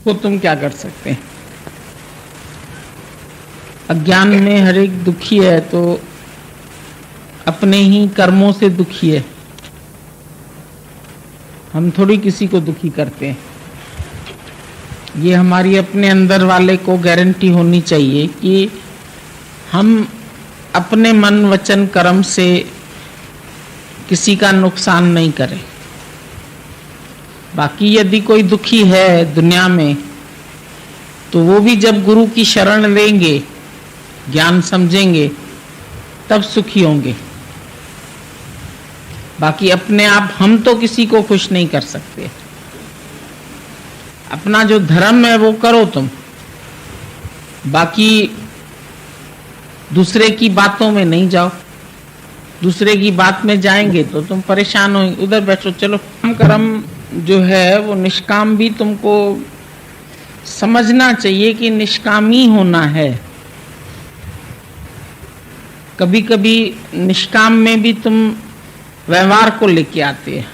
वो तुम क्या कर सकते हैं। अज्ञान में हर एक दुखी है तो अपने ही कर्मों से दुखी है। हम थोड़ी किसी को दुखी करते हैं। ये हमारी अपने अंदर वाले को गारंटी होनी चाहिए कि हम अपने मन वचन कर्म से किसी का नुकसान नहीं करें। बाकी यदि कोई दुखी है दुनिया में तो वो भी जब गुरु की शरण लेंगे, ज्ञान समझेंगे, तब सुखी होंगे। बाकी अपने आप हम तो किसी को खुश नहीं कर सकते। अपना जो धर्म है वो करो तुम, बाकी दूसरे की बातों में नहीं जाओ। दूसरे की बात में जाएंगे तो तुम परेशान होंगे। उधर बैठो, चलो। हम कर्म जो है वो निष्काम भी तुमको समझना चाहिए कि निष्काम ही होना है। कभी कभी निष्काम में भी तुम व्यवहार को लेके आते हैं।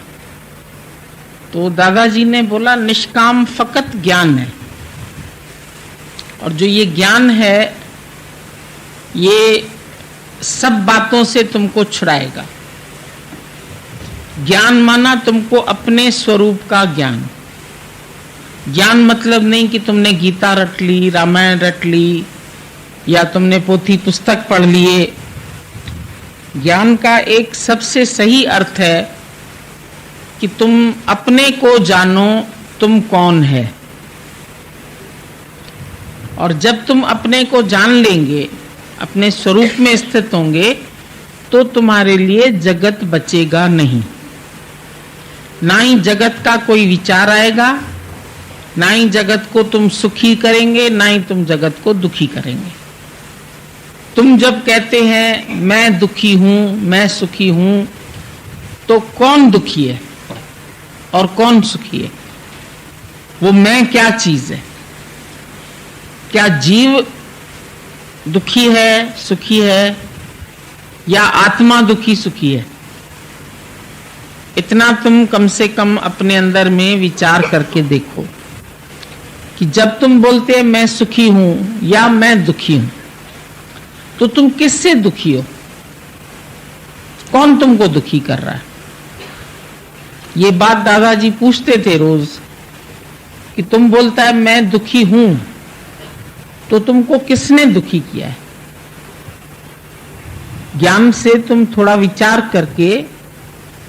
तो दादाजी ने बोला निष्काम फकत ज्ञान है, और जो ये ज्ञान है ये सब बातों से तुमको छुड़ाएगा। ज्ञान माना तुमको अपने स्वरूप का ज्ञान। ज्ञान मतलब नहीं कि तुमने गीता रट ली, रामायण रट ली, या तुमने पोथी पुस्तक पढ़ लिए। ज्ञान का एक सबसे सही अर्थ है कि तुम अपने को जानो, तुम कौन है। और जब तुम अपने को जान लेंगे, अपने स्वरूप में स्थित होंगे, तो तुम्हारे लिए जगत बचेगा नहीं। ना ही जगत का कोई विचार आएगा, ना ही जगत को तुम सुखी करेंगे, ना ही तुम जगत को दुखी करेंगे। तुम जब कहते हैं मैं दुखी हूं, मैं सुखी हूं, तो कौन दुखी है और कौन सुखी है? वो मैं क्या चीज है? क्या जीव दुखी है, सुखी है, या आत्मा दुखी सुखी है? इतना तुम कम से कम अपने अंदर में विचार करके देखो कि जब तुम बोलते हैं मैं सुखी हूं या मैं दुखी हूं, तो तुम किससे दुखी हो? कौन तुमको दुखी कर रहा है? ये बात दादाजी पूछते थे रोज कि तुम बोलता है मैं दुखी हूं, तो तुमको किसने दुखी किया है? ज्ञान से तुम थोड़ा विचार करके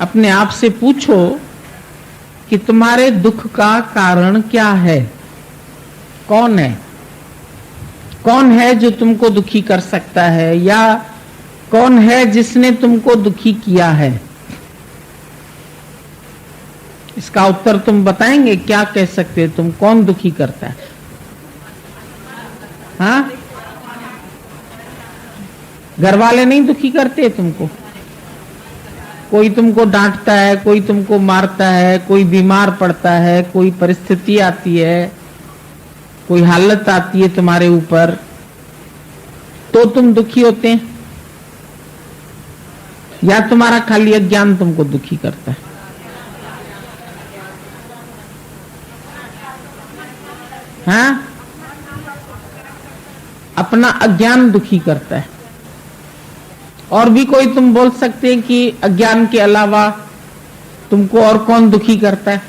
अपने आप से पूछो कि तुम्हारे दुख का कारण क्या है? कौन है? कौन है जो तुमको दुखी कर सकता है, या कौन है जिसने तुमको दुखी किया है? इसका उत्तर तुम बताएंगे? क्या कह सकते हैं तुम? कौन दुखी करता है? हाँ, घर वाले नहीं दुखी करते तुमको? कोई तुमको डांटता है, कोई तुमको मारता है, कोई बीमार पड़ता है, कोई परिस्थिति आती है, कोई हालत आती है तुम्हारे ऊपर, तो तुम दुखी होते हैं? या तुम्हारा खाली अज्ञान तुमको दुखी करता है? हाँ, अपना अज्ञान दुखी करता है। और भी कोई तुम बोल सकते हैं कि अज्ञान के अलावा तुमको और कौन दुखी करता है?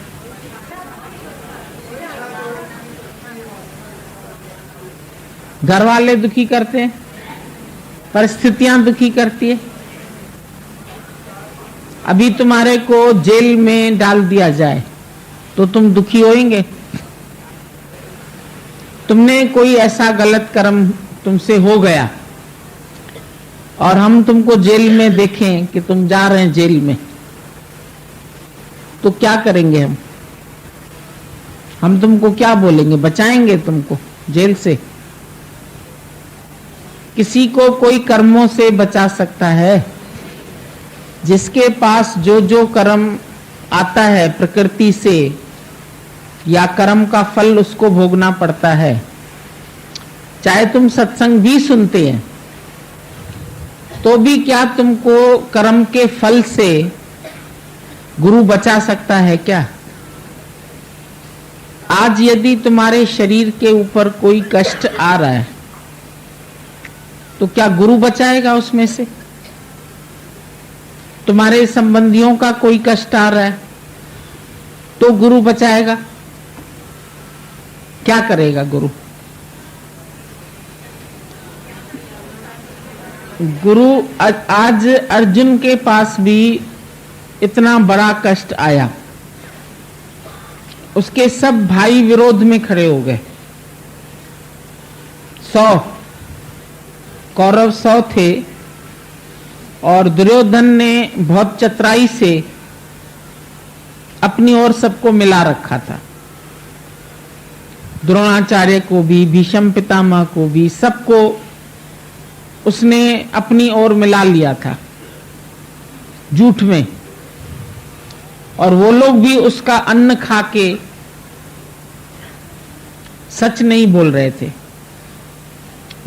घर वाले दुखी करते हैं, परिस्थितियां दुखी करती है। अभी तुम्हारे को जेल में डाल दिया जाए तो तुम दुखी होएंगे? तुमने कोई ऐसा गलत कर्म तुमसे हो गया और हम तुमको जेल में देखें कि तुम जा रहे हैं जेल में, तो क्या करेंगे हम? हम तुमको क्या बोलेंगे? बचाएंगे तुमको जेल से? किसी को कोई कर्मों से बचा सकता है? जिसके पास जो जो कर्म आता है प्रकृति से, या कर्म का फल उसको भोगना पड़ता है। चाहे तुम सत्संग भी सुनते हैं तो भी क्या तुमको कर्म के फल से गुरु बचा सकता है क्या? आज यदि तुम्हारे शरीर के ऊपर कोई कष्ट आ रहा है तो क्या गुरु बचाएगा उसमें से? तुम्हारे संबंधियों का कोई कष्ट आ रहा है तो गुरु बचाएगा? क्या करेगा गुरु? गुरु आज अर्जुन के पास भी इतना बड़ा कष्ट आया, उसके सब भाई विरोध में खड़े हो गए। 100 कौरव 100 थे और दुर्योधन ने बहुत चतुराई से अपनी ओर सबको मिला रखा था। द्रोणाचार्य को भी, भीष्म पितामह को भी, सबको उसने अपनी ओर मिला लिया था झूठ में, और वो लोग भी उसका अन्न खा के सच नहीं बोल रहे थे।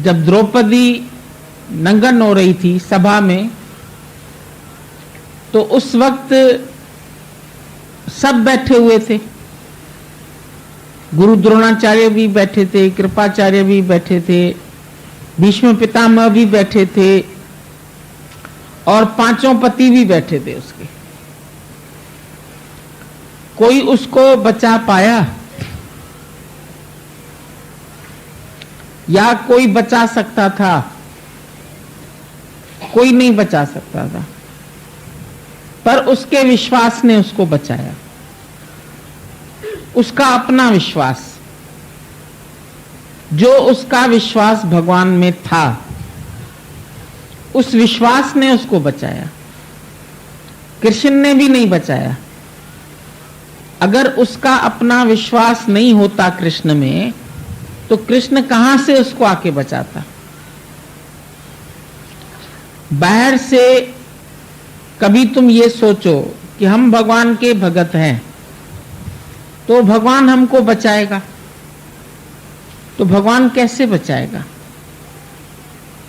जब द्रौपदी नंगन हो रही थी सभा में, तो उस वक्त सब बैठे हुए थे। गुरु द्रोणाचार्य भी बैठे थे, कृपाचार्य भी बैठे थे, भीष्म पितामह भी बैठे थे, और 5 पति भी बैठे थे उसके। कोई उसको बचा पाया या कोई बचा सकता था? कोई नहीं बचा सकता था, पर उसके विश्वास ने उसको बचाया। उसका अपना विश्वास, जो उसका विश्वास भगवान में था, उस विश्वास ने उसको बचाया। कृष्ण ने भी नहीं बचाया। अगर उसका अपना विश्वास नहीं होता कृष्ण में, तो कृष्ण कहां से उसको आके बचाता? बाहर से कभी तुम ये सोचो कि हम भगवान के भगत हैं तो भगवान हमको बचाएगा, तो भगवान कैसे बचाएगा?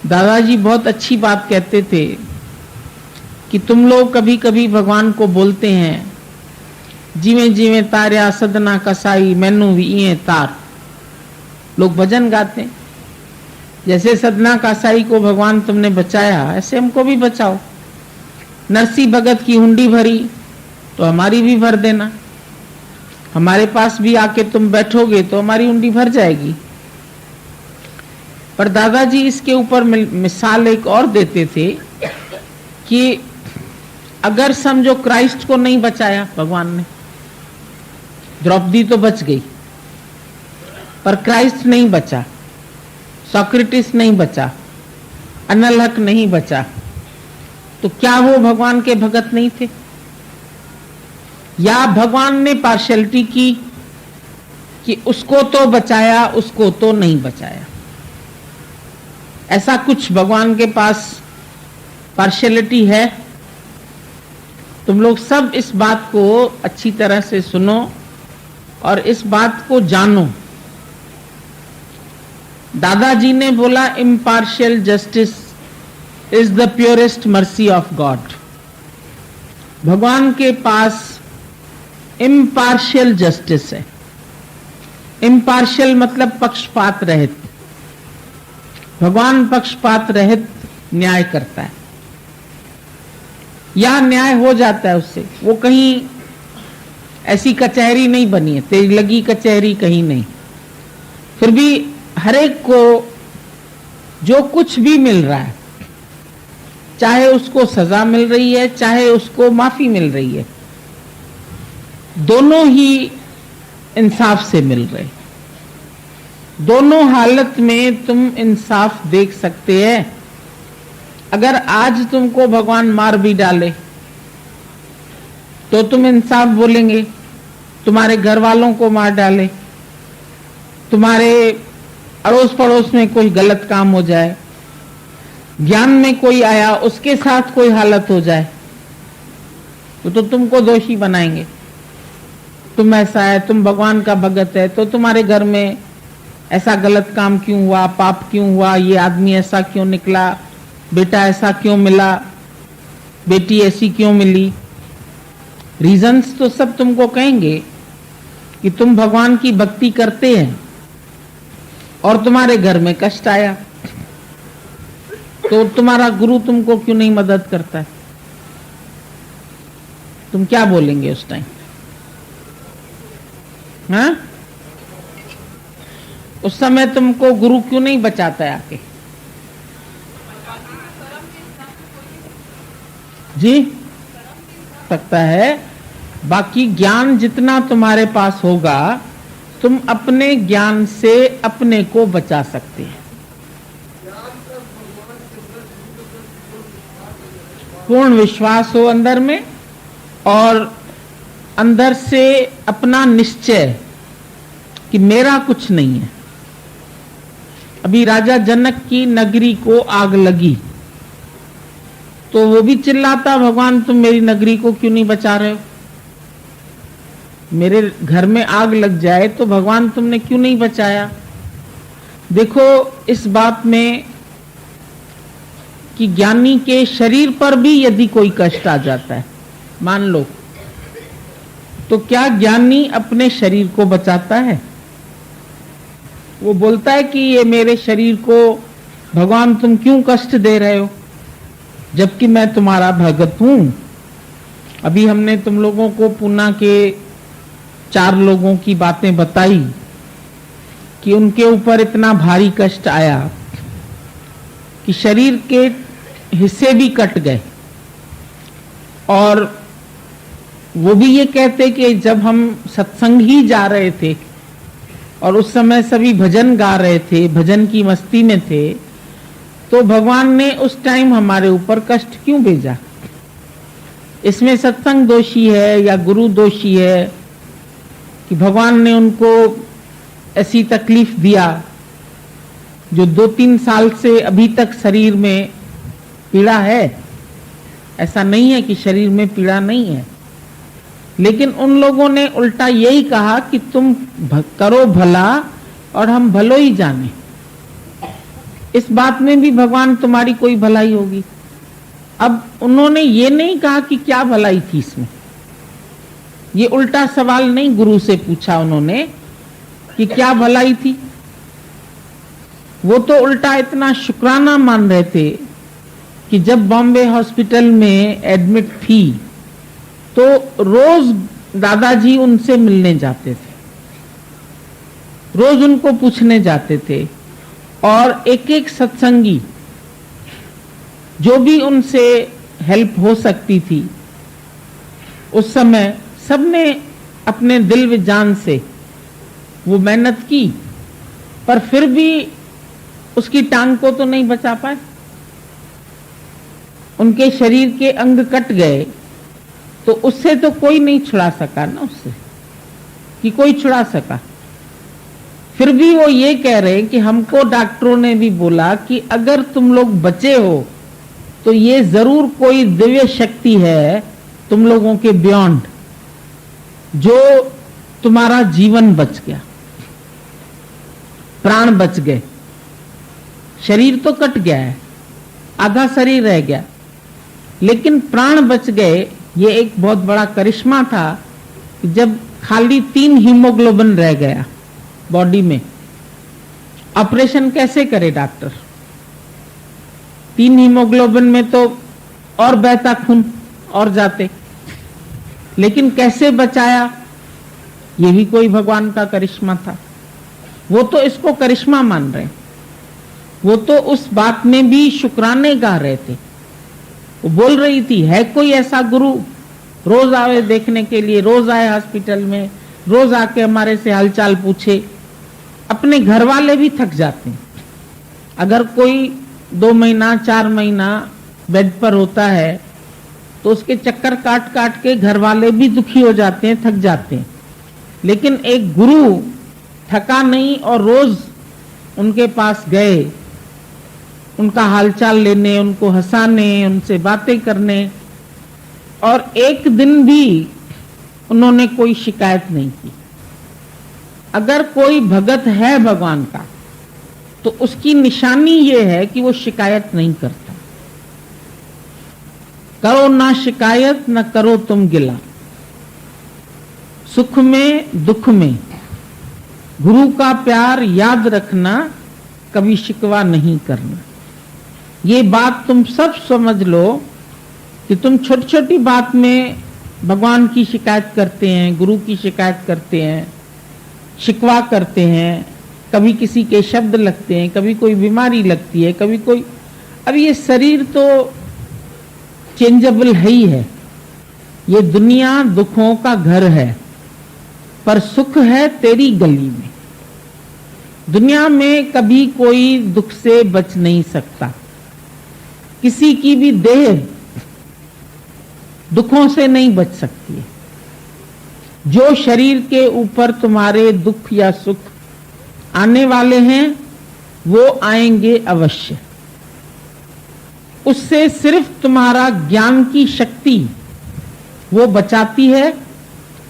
दादाजी बहुत अच्छी बात कहते थे कि तुम लोग कभी कभी भगवान को बोलते हैं, जिਵੇਂ जिਵੇਂ तारिया सदना कसाई मैनू भी इए तार। लोग भजन गाते हैं, जैसे सदना कसाई को भगवान तुमने बचाया, ऐसे हमको भी बचाओ। नरसी भगत की हुंडी भरी तो हमारी भी भर देना। हमारे पास भी आके तुम बैठोगे तो हमारी हुंडी भर जाएगी। पर दादाजी इसके ऊपर मिसाल एक और देते थे कि अगर समझो क्राइस्ट को नहीं बचाया भगवान ने, द्रौपदी तो बच गई, पर क्राइस्ट नहीं बचा, सोक्रेटिस नहीं बचा, अनलहक नहीं बचा, तो क्या वो भगवान के भगत नहीं थे? या भगवान ने पार्शियलिटी की कि उसको तो बचाया, उसको तो नहीं बचाया? ऐसा कुछ भगवान के पास पार्शियलिटी है? तुम लोग सब इस बात को अच्छी तरह से सुनो और इस बात को जानो। दादाजी ने बोला, impartial justice is the purest mercy of God. भगवान के पास इम्पार्शियल जस्टिस है। इम्पार्शियल मतलब पक्षपात रहित। भगवान पक्षपात रहित न्याय करता है, या न्याय हो जाता है उससे। वो कहीं ऐसी कचहरी नहीं बनी है, तेज लगी कचहरी कहीं नहीं। फिर भी हर एक को जो कुछ भी मिल रहा है, चाहे उसको सजा मिल रही है, चाहे उसको माफी मिल रही है, दोनों ही इंसाफ से मिल रहे। दोनों हालत में तुम इंसाफ देख सकते हैं। अगर आज तुमको भगवान मार भी डाले तो तुम इंसाफ बोलेंगे। तुम्हारे घर वालों को मार डाले, तुम्हारे अड़ोस पड़ोस में कोई गलत काम हो जाए, ज्ञान में कोई आया उसके साथ कोई हालत हो जाए, तो तुमको दोषी बनाएंगे। तुम ऐसा है, तुम भगवान का भगत है, तो तुम्हारे घर में ऐसा गलत काम क्यों हुआ, पाप क्यों हुआ, ये आदमी ऐसा क्यों निकला, बेटा ऐसा क्यों मिला, बेटी ऐसी क्यों मिली। रीजंस तो सब तुमको कहेंगे कि तुम भगवान की भक्ति करते हैं और तुम्हारे घर में कष्ट आया, तो तुम्हारा गुरु तुमको क्यों नहीं मदद करता है? तुम क्या बोलेंगे उस टाइम? हाँ, उस समय तुमको गुरु क्यों नहीं बचाता है आके? जी, सकता है। बाकी ज्ञान जितना तुम्हारे पास होगा, तुम अपने ज्ञान से अपने को बचा सकते हैं। पूर्ण विश्वास हो अंदर में, और अंदर से अपना निश्चय कि मेरा कुछ नहीं है। अभी राजा जनक की नगरी को आग लगी तो वो भी चिल्लाता, भगवान तुम मेरी नगरी को क्यों नहीं बचा रहे हो? मेरे घर में आग लग जाए तो भगवान तुमने क्यों नहीं बचाया? देखो इस बात में कि ज्ञानी के शरीर पर भी यदि कोई कष्ट आ जाता है, मान लो, तो क्या ज्ञानी अपने शरीर को बचाता है? वो बोलता है कि ये मेरे शरीर को भगवान तुम क्यों कष्ट दे रहे हो, जबकि मैं तुम्हारा भगत हूं। अभी हमने तुम लोगों को पूना के 4 लोगों की बातें बताई कि उनके ऊपर इतना भारी कष्ट आया कि शरीर के हिस्से भी कट गए, और वो भी ये कहते कि जब हम सत्संग ही जा रहे थे और उस समय सभी भजन गा रहे थे, भजन की मस्ती में थे, तो भगवान ने उस टाइम हमारे ऊपर कष्ट क्यों भेजा? इसमें सत्संग दोषी है या गुरु दोषी है कि भगवान ने उनको ऐसी तकलीफ दिया जो 2-3 साल से अभी तक शरीर में पीड़ा है? ऐसा नहीं है कि शरीर में पीड़ा नहीं है, लेकिन उन लोगों ने उल्टा यही कहा कि तुम करो भला और हम भलो ही जाने। इस बात में भी भगवान तुम्हारी कोई भलाई होगी? अब उन्होंने ये नहीं कहा कि क्या भलाई थी इसमें, ये उल्टा सवाल नहीं गुरु से पूछा उन्होंने कि क्या भलाई थी। वो तो उल्टा इतना शुक्राना मान रहे थे कि जब बॉम्बे हॉस्पिटल में एडमिट थी तो रोज दादाजी उनसे मिलने जाते थे, रोज उनको पूछने जाते थे, और एक एक सत्संगी जो भी उनसे हेल्प हो सकती थी उस समय सबने अपने दिल व जान से वो मेहनत की, पर फिर भी उसकी टांग को तो नहीं बचा पाए। उनके शरीर के अंग कट गए तो उससे तो कोई नहीं छुड़ा सका ना, उससे कि कोई छुड़ा सका। फिर भी वो ये कह रहे कि हमको डॉक्टरों ने भी बोला कि अगर तुम लोग बचे हो तो ये जरूर कोई दिव्य शक्ति है तुम लोगों के बियॉन्ड, जो तुम्हारा जीवन बच गया, प्राण बच गए। शरीर तो कट गया है, आधा शरीर रह गया, लेकिन प्राण बच गए। ये एक बहुत बड़ा करिश्मा था कि जब खाली 3 हीमोग्लोबिन रह गया बॉडी में, ऑपरेशन कैसे करे डॉक्टर? 3 हीमोग्लोबिन में तो और बहता खून और जाते, लेकिन कैसे बचाया? ये भी कोई भगवान का करिश्मा था। वो तो इसको करिश्मा मान रहे, वो तो उस बात में भी शुक्राने गा रहे थे। वो बोल रही थी, है कोई ऐसा गुरु रोज आवे देखने के लिए, रोज आए हॉस्पिटल में, रोज आके हमारे से हालचाल पूछे। अपने घर वाले भी थक जाते हैं। अगर कोई 2 महीना 4 महीना बेड पर होता है तो उसके चक्कर काट काट के घर वाले भी दुखी हो जाते हैं, थक जाते हैं। लेकिन एक गुरु थका नहीं और रोज उनके पास गए, उनका हालचाल लेने, उनको हंसाने, उनसे बातें करने, और एक दिन भी उन्होंने कोई शिकायत नहीं की। अगर कोई भगत है भगवान का तो उसकी निशानी ये है कि वो शिकायत नहीं करता। करो ना शिकायत, न करो तुम गिला, सुख में दुख में गुरु का प्यार याद रखना, कभी शिकवा नहीं करना। ये बात तुम सब समझ लो कि तुम छोटी छोटी बात में भगवान की शिकायत करते हैं, गुरु की शिकायत करते हैं, शिकवा करते हैं, कभी किसी के शब्द लगते हैं, कभी कोई बीमारी लगती है, कभी कोई, अब ये शरीर तो चेंजेबल है ही है। ये दुनिया दुखों का घर है, पर सुख है तेरी गली में। दुनिया में कभी कोई दुख से बच नहीं सकता। किसी की भी देह दुखों से नहीं बच सकती है। जो शरीर के ऊपर तुम्हारे दुख या सुख आने वाले हैं, वो आएंगे अवश्य। उससे सिर्फ तुम्हारा ज्ञान की शक्ति वो बचाती है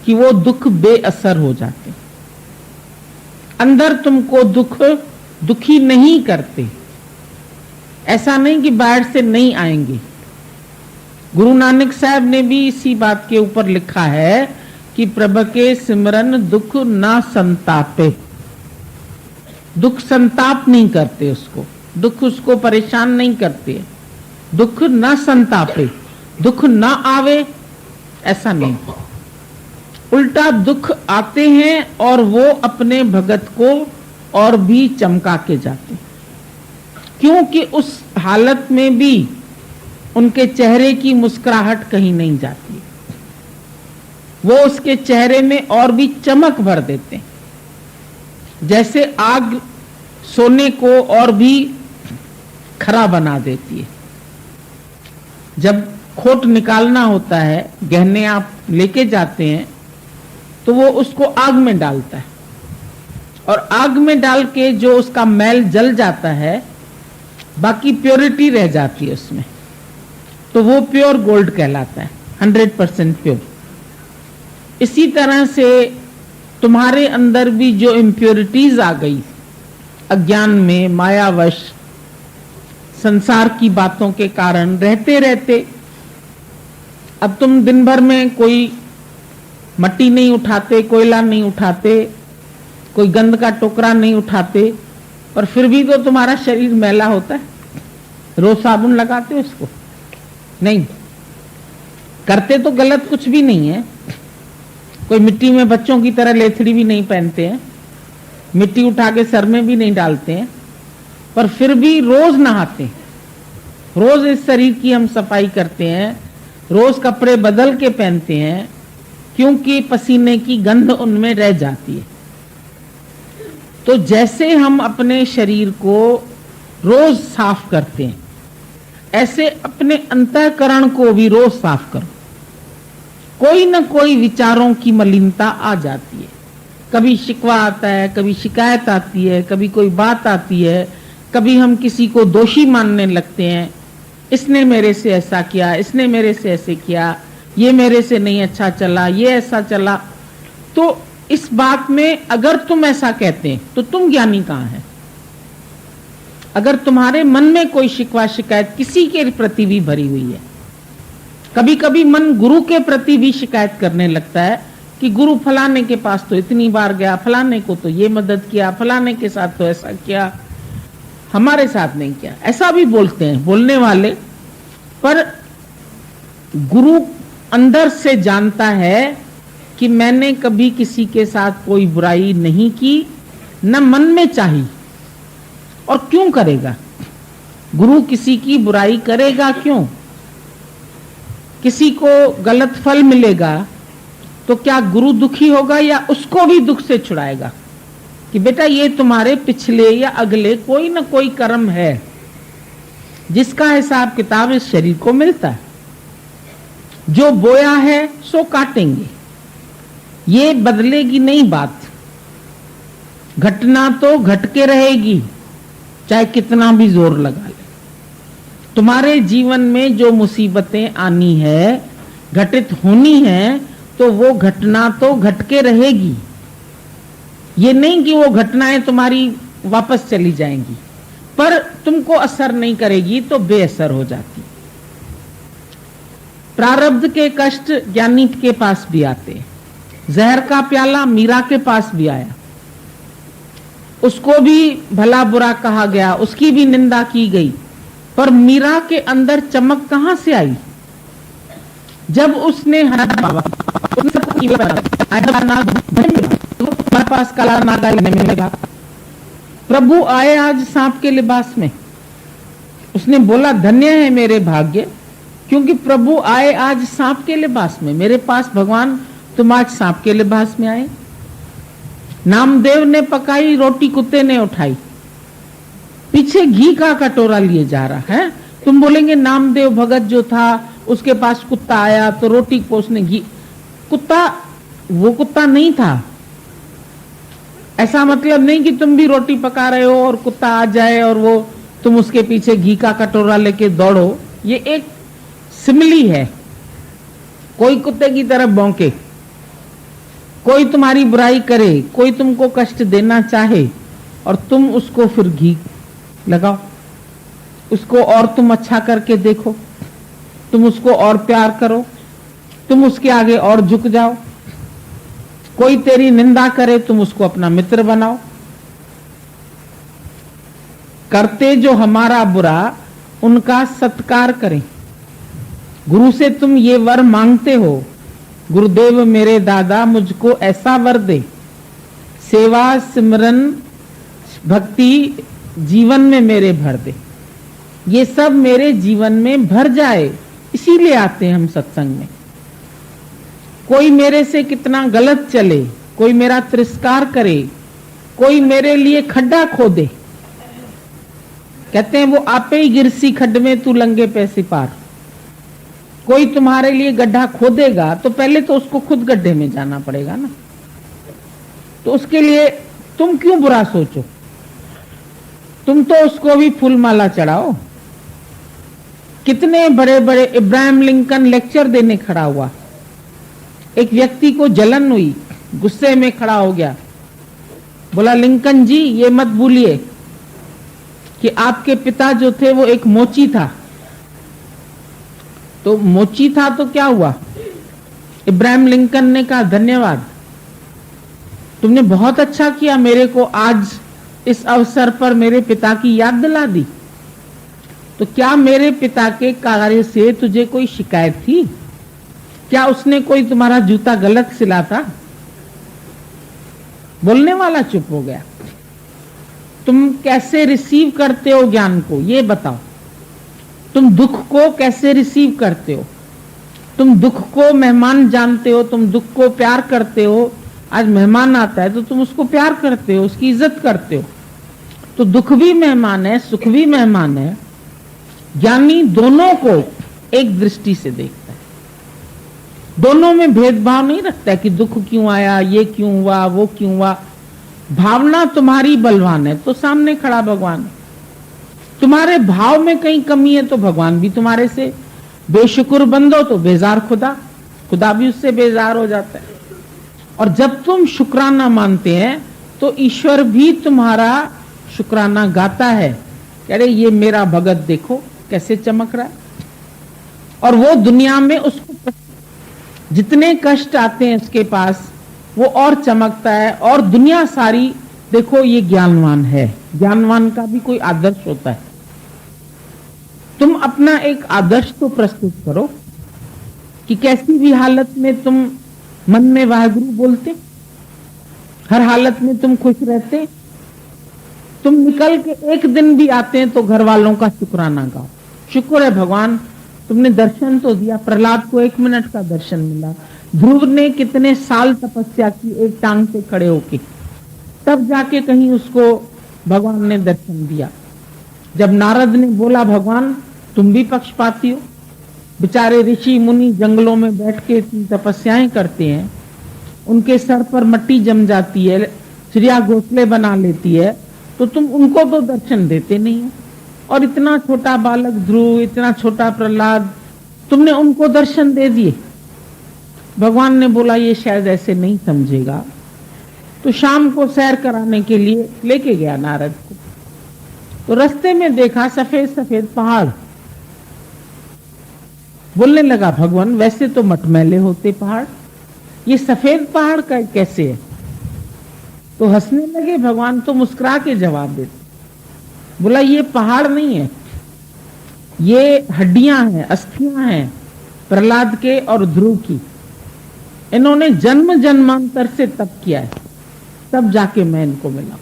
कि वो दुख बेअसर हो जाते। अंदर तुमको दुखी नहीं करते। ऐसा नहीं कि बाहर से नहीं आएंगे। गुरु नानक साहब ने भी इसी बात के ऊपर लिखा है कि प्रभु के सिमरन दुख ना संतापे। दुख संताप नहीं करते उसको, दुख उसको परेशान नहीं करते। दुख ना संतापे, दुख ना आवे, ऐसा नहीं। उल्टा दुख आते हैं और वो अपने भगत को और भी चमका के जाते, क्योंकि उस हालत में भी उनके चेहरे की मुस्कुराहट कहीं नहीं जाती। वो उसके चेहरे में और भी चमक भर देते, जैसे आग सोने को और भी खरा बना देती है। जब खोट निकालना होता है, गहने आप लेके जाते हैं, तो वो उसको आग में डालता है, और आग में डाल के जो उसका मैल जल जाता है, बाकी प्योरिटी रह जाती है उसमें, तो वो प्योर गोल्ड कहलाता है, 100% प्योर। इसी तरह से तुम्हारे अंदर भी जो इम्प्योरिटीज आ गई अज्ञान में, मायावश, संसार की बातों के कारण रहते रहते, अब तुम दिन भर में कोई मट्टी नहीं उठाते, कोयला नहीं उठाते, कोई गंद का टोकरा नहीं उठाते, और फिर भी तो तुम्हारा शरीर मैला होता है। रोज साबुन लगाते हो उसको? नहीं करते तो गलत कुछ भी नहीं है। कोई मिट्टी में बच्चों की तरह लेथड़ी भी नहीं पहनते हैं, मिट्टी उठा के सर में भी नहीं डालते हैं, पर फिर भी रोज नहाते हैं। रोज इस शरीर की हम सफाई करते हैं, रोज कपड़े बदल के पहनते हैं, क्योंकि पसीने की गंध उनमें रह जाती है। तो जैसे हम अपने शरीर को रोज साफ करते हैं, ऐसे अपने अंतःकरण को भी रोज साफ करो। कोई न कोई विचारों की मलिनता आ जाती है। कभी शिकवा आता है, कभी शिकायत आती है, कभी कोई बात आती है, कभी हम किसी को दोषी मानने लगते हैं, इसने मेरे से ऐसा किया, इसने मेरे से ऐसे किया, ये मेरे से नहीं अच्छा चला, ये ऐसा चला। तो इस बात में अगर तुम ऐसा कहते हैं तो तुम ज्ञानी कहाँ है? अगर तुम्हारे मन में कोई शिकवा शिकायत किसी के प्रति भी भरी हुई है, कभी कभी मन गुरु के प्रति भी शिकायत करने लगता है कि गुरु फलाने के पास तो इतनी बार गया, फलाने को तो ये मदद किया, फलाने के साथ तो ऐसा किया, हमारे साथ नहीं किया। ऐसा भी बोलते हैं बोलने वाले, पर गुरु अंदर से जानता है कि मैंने कभी किसी के साथ कोई बुराई नहीं की, न मन में चाही, और क्यों करेगा? गुरु किसी की बुराई करेगा क्यों? किसी को गलत फल मिलेगा तो क्या गुरु दुखी होगा या उसको भी दुख से छुड़ाएगा कि बेटा ये तुम्हारे पिछले या अगले कोई ना कोई कर्म है जिसका हिसाब किताब इस शरीर को मिलता है। जो बोया है सो काटेंगे, ये बदलेगी नहीं बात। घटना तो घट के रहेगी, चाहे कितना भी जोर लगा ले। तुम्हारे जीवन में जो मुसीबतें आनी है, घटित होनी है, तो वो घटना तो घट के रहेगी। ये नहीं कि वो घटनाएं तुम्हारी वापस चली जाएंगी, पर तुमको असर नहीं करेगी तो बेअसर हो जाती। प्रारब्ध के कष्ट ज्ञानी के पास भी आते हैं, जहर का प्याला मीरा के पास भी आया, उसको भी भला बुरा कहा गया, उसकी भी निंदा की गई, पर मीरा के अंदर चमक कहां से आई? जब उसने हमारे पास काला नागा लगा, प्रभु आए आज सांप के लिबास में। उसने बोला धन्य है मेरे भाग्य, क्योंकि प्रभु आए आज सांप के लिबास में। मेरे पास भगवान, तुम आज सांप के लिबास में आए। नामदेव ने पकाई रोटी, कुत्ते ने उठाई, पीछे घी का कटोरा लिए जा रहा है। तुम बोलेंगे नामदेव भगत जो था उसके पास कुत्ता आया तो रोटी को उसने घी, कुत्ता वो कुत्ता नहीं था। ऐसा मतलब नहीं कि तुम भी रोटी पका रहे हो और कुत्ता आ जाए और वो तुम उसके पीछे घी का कटोरा लेके दौड़ो। ये एक सिमिली है। कोई कुत्ते की तरफ भौंके, कोई तुम्हारी बुराई करे, कोई तुमको कष्ट देना चाहे और तुम उसको फिर घी लगाओ, उसको और तुम अच्छा करके देखो, तुम उसको और प्यार करो, तुम उसके आगे और झुक जाओ। कोई तेरी निंदा करे तुम उसको अपना मित्र बनाओ। करते जो हमारा बुरा उनका सत्कार करें। गुरु से तुम ये वर मांगते हो, गुरुदेव मेरे दादा मुझको ऐसा वर दे, सेवा सिमरन भक्ति जीवन में मेरे भर दे, ये सब मेरे जीवन में भर जाए। इसीलिए आते हैं हम सत्संग में। कोई मेरे से कितना गलत चले, कोई मेरा तिरस्कार करे, कोई मेरे लिए खड्डा खोदे, कहते हैं वो आपे ही गिरसी खड्ड में तू लंगे पैसे पार। कोई तुम्हारे लिए गड्ढा खोदेगा तो पहले तो उसको खुद गड्ढे में जाना पड़ेगा ना, तो उसके लिए तुम क्यों बुरा सोचो? तुम तो उसको भी फूल माला चढ़ाओ। कितने बड़े बड़े इब्राहिम लिंकन लेक्चर देने खड़ा हुआ, एक व्यक्ति को जलन हुई, गुस्से में खड़ा हो गया, बोला लिंकन जी ये मत भूलिए कि आपके पिता जो थे वो एक मोची था। तो मोची था तो क्या हुआ? इब्राहिम लिंकन ने कहा धन्यवाद, तुमने बहुत अच्छा किया, मेरे को आज इस अवसर पर मेरे पिता की याद दिला दी। तो क्या मेरे पिता के कार्य से तुझे कोई शिकायत थी? क्या उसने कोई तुम्हारा जूता गलत सिला था? बोलने वाला चुप हो गया। तुम कैसे रिसीव करते हो ज्ञान को ये बताओ। तुम दुख को कैसे रिसीव करते हो? तुम दुख को मेहमान जानते हो, तुम दुख को प्यार करते हो। आज मेहमान आता है तो तुम उसको प्यार करते हो, उसकी इज्जत करते हो। तो दुख भी मेहमान है, सुख भी मेहमान है। ज्ञानी दोनों को एक दृष्टि से देखता है, दोनों में भेदभाव नहीं रखता है कि दुख क्यों आया, ये क्यों हुआ, वो क्यों हुआ। भावना तुम्हारी बलवान है तो सामने खड़ा भगवान है। तुम्हारे भाव में कहीं कमी है तो भगवान भी तुम्हारे से बेशुक्र बंदो तो बेजार खुदा, खुदा भी उससे बेजार हो जाता है। और जब तुम शुक्राना मानते हैं तो ईश्वर भी तुम्हारा शुक्राना गाता है, कह रहे ये मेरा भगत देखो कैसे चमक रहा है। और वो दुनिया में उसको जितने कष्ट आते हैं उसके पास वो और चमकता है। और दुनिया सारी देखो ये ज्ञानवान है, ज्ञानवान का भी कोई आदर्श होता है। तुम अपना एक आदर्श तो प्रस्तुत करो कि कैसी भी हालत में तुम मन में वाहेगुरु बोलते, हर हालत में तुम खुश रहते, तुम निकल के एक दिन भी आते हैं तो घर वालों का शुक्राना गाओ। शुक्र है भगवान तुमने दर्शन तो दिया। प्रहलाद को 1 मिनट का दर्शन मिला। ध्रुव ने कितने साल तपस्या की एक टांग पे खड़े होके, तब जाके कहीं उसको भगवान ने दर्शन दिया। जब नारद ने बोला भगवान तुम भी पक्षपाती हो, बेचारे ऋषि मुनि जंगलों में बैठ के तपस्याएं करते हैं, उनके सर पर मट्टी जम जाती है, चिड़िया घोंसले बना लेती है, तो तुम उनको तो दर्शन देते नहीं हो। और इतना छोटा बालक ध्रुव, इतना छोटा प्रहलाद, तुमने उनको दर्शन दे दिए। भगवान ने बोला ये शायद ऐसे नहीं समझेगा, तो शाम को सैर कराने के लिए लेके गया नारद को। तो रास्ते में देखा सफेद सफेद पहाड़। बोलने लगा भगवान वैसे तो मटमैले होते पहाड़, ये सफेद पहाड़ का कैसे है? तो हंसने लगे भगवान, तो मुस्कुरा के जवाब देते, बोला ये पहाड़ नहीं है, ये हड्डियां हैं, अस्थियां हैं प्रहलाद के और ध्रुव की। इन्होंने जन्म जन्मांतर से तप किया है, तब जाके मैं इनको मिला।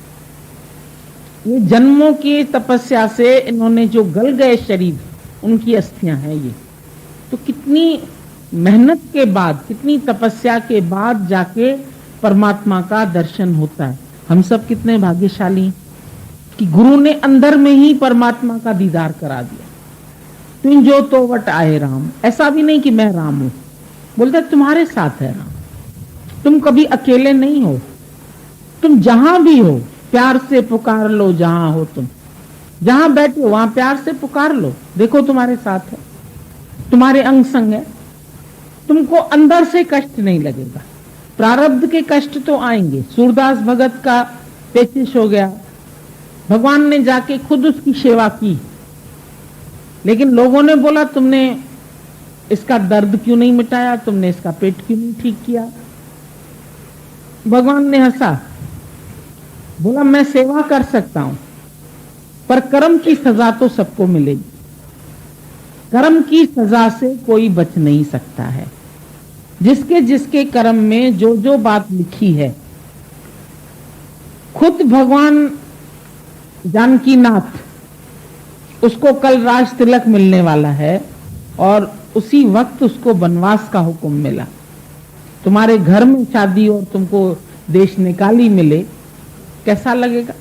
ये जन्मों की तपस्या से इन्होंने जो गल गए शरीर, उनकी अस्थियां हैं ये। तो कितनी मेहनत के बाद, कितनी तपस्या के बाद जाके परमात्मा का दर्शन होता है। हम सब कितने भाग्यशाली कि गुरु ने अंदर में ही परमात्मा का दीदार करा दिया। तुम जो तो वट आए राम, ऐसा भी नहीं कि मैं राम हूं, बोलते तुम्हारे साथ है राम, तुम कभी अकेले नहीं हो, तुम जहां भी हो प्यार से पुकार लो, जहां हो तुम, जहां बैठे हो वहां प्यार से पुकार लो, देखो तुम्हारे साथ है, तुम्हारे अंग संग है, तुमको अंदर से कष्ट नहीं लगेगा। प्रारब्ध के कष्ट तो आएंगे। सूरदास भगत का पेचिश हो गया, भगवान ने जाके खुद उसकी सेवा की, लेकिन लोगों ने बोला तुमने इसका दर्द क्यों नहीं मिटाया, तुमने इसका पेट क्यों नहीं ठीक किया। भगवान ने हंसा, बोला मैं सेवा कर सकता हूं, पर कर्म की सजा तो सबको मिलेगी, कर्म की सजा से कोई बच नहीं सकता है। जिसके जिसके कर्म में जो जो बात लिखी है, खुद भगवान जानकीनाथ, उसको कल राज तिलक मिलने वाला है और उसी वक्त उसको वनवास का हुक्म मिला। तुम्हारे घर में शादी और तुमको देश निकाली मिले, कैसा लगेगा?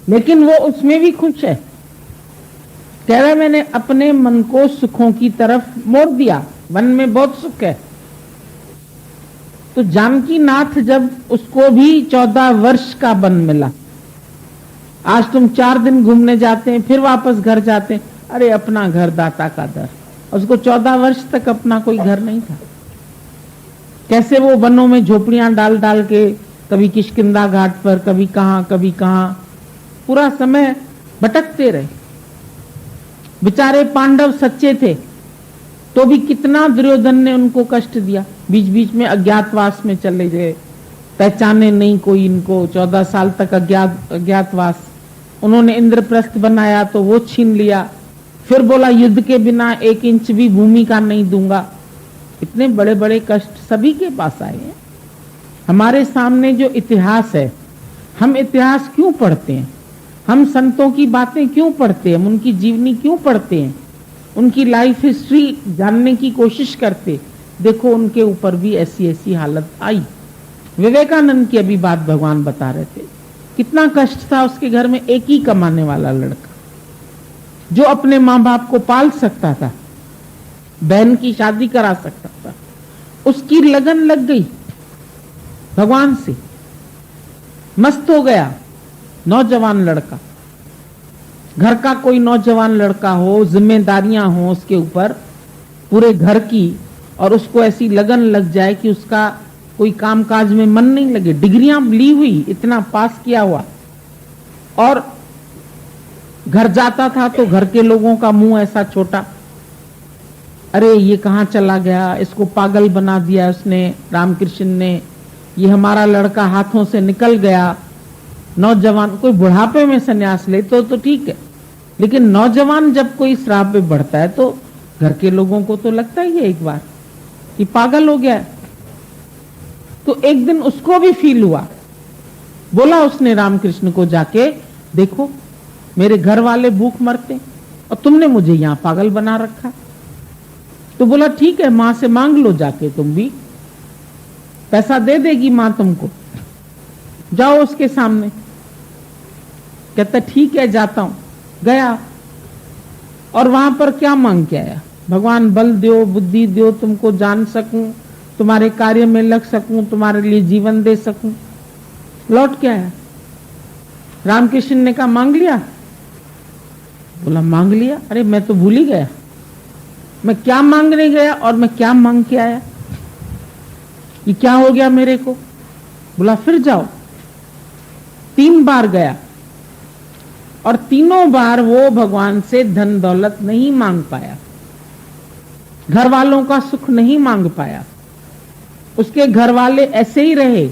लेकिन वो उसमें भी खुश है, कह रहा मैंने अपने मन को सुखों की तरफ मोड़ दिया, वन में बहुत सुख है। तो जानकीनाथ जब उसको भी 14 वर्ष का वन मिला, आज तुम 4 दिन घूमने जाते हैं फिर वापस घर जाते हैं, अरे अपना घर दाता का दर, उसको 14 वर्ष तक अपना कोई घर नहीं था। कैसे वो वनों में झोपड़ियां डाल डाल के, कभी किष्किंधा घाट पर, कभी कहां, पूरा समय भटकते रहे। बेचारे पांडव सच्चे थे तो भी कितना दुर्योधन ने उनको कष्ट दिया, बीच बीच में अज्ञातवास में चले गए, पहचाने नहीं कोई इनको, 14 साल तक अज्ञातवास। उन्होंने इंद्रप्रस्थ बनाया तो वो छीन लिया, फिर बोला युद्ध के बिना 1 इंच भी भूमि का नहीं दूंगा। इतने बड़े बड़े कष्ट सभी के पास आए हैं। हमारे सामने जो इतिहास है, हम इतिहास क्यों पढ़ते हैं? हम संतों की बातें क्यों पढ़ते हैं? हम उनकी जीवनी क्यों पढ़ते हैं? उनकी लाइफ हिस्ट्री जानने की कोशिश करते। देखो उनके ऊपर भी ऐसी ऐसी हालत आई। विवेकानंद की अभी बात भगवान बता रहे थे, कितना कष्ट था उसके घर में। एक ही कमाने वाला लड़का जो अपने माँ बाप को पाल सकता था, बहन की शादी करा सकता था, उसकी लगन लग गई भगवान से, मस्त हो गया। नौजवान लड़का, घर का कोई नौजवान लड़का हो, जिम्मेदारियां हो उसके ऊपर पूरे घर की, और उसको ऐसी लगन लग जाए कि उसका कोई कामकाज में मन नहीं लगे। डिग्रियां ली हुई, इतना पास किया हुआ, और घर जाता था तो घर के लोगों का मुंह ऐसा छोटा, अरे ये कहां चला गया, इसको पागल बना दिया उसने, रामकृष्ण ने, ये हमारा लड़का हाथों से निकल गया। नौजवान कोई बुढ़ापे में संन्यास ले तो ठीक है, लेकिन नौजवान जब कोई श्राप पे बढ़ता है तो घर के लोगों को तो लगता ही है एक बार कि पागल हो गया है। तो एक दिन उसको भी फील हुआ, बोला उसने रामकृष्ण को जाके, देखो मेरे घर वाले भूख मरते और तुमने मुझे यहां पागल बना रखा। तो बोला ठीक है, मां से मांग लो जाके, तुम भी पैसा दे देगी मां तुमको, जाओ उसके सामने। कहता ठीक है जाता हूं। गया और वहां पर क्या मांग के आया? भगवान बल दो, बुद्धि दो, तुमको जान सकूं, तुम्हारे कार्य में लग सकूं, तुम्हारे लिए जीवन दे सकूं। लौट के आया। रामकृष्ण ने कहा मांग लिया? बोला मांग लिया। अरे मैं तो भूल ही गया, मैं क्या मांगने गया और मैं क्या मांग के आया, ये क्या हो गया मेरे को। बोला फिर जाओ। 3 बार गया और तीनों बार वो भगवान से धन दौलत नहीं मांग पाया, घर वालों का सुख नहीं मांग पाया, उसके घर वाले ऐसे ही रहे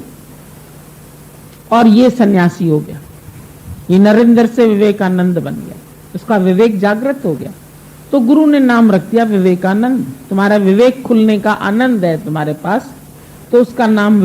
और ये सन्यासी हो गया। ये नरेंद्र से विवेकानंद बन गया, उसका विवेक जागृत हो गया। तो गुरु ने नाम रख दिया विवेकानंद। तुम्हारा विवेक खुलने का आनंद है तुम्हारे पास, तो उसका नाम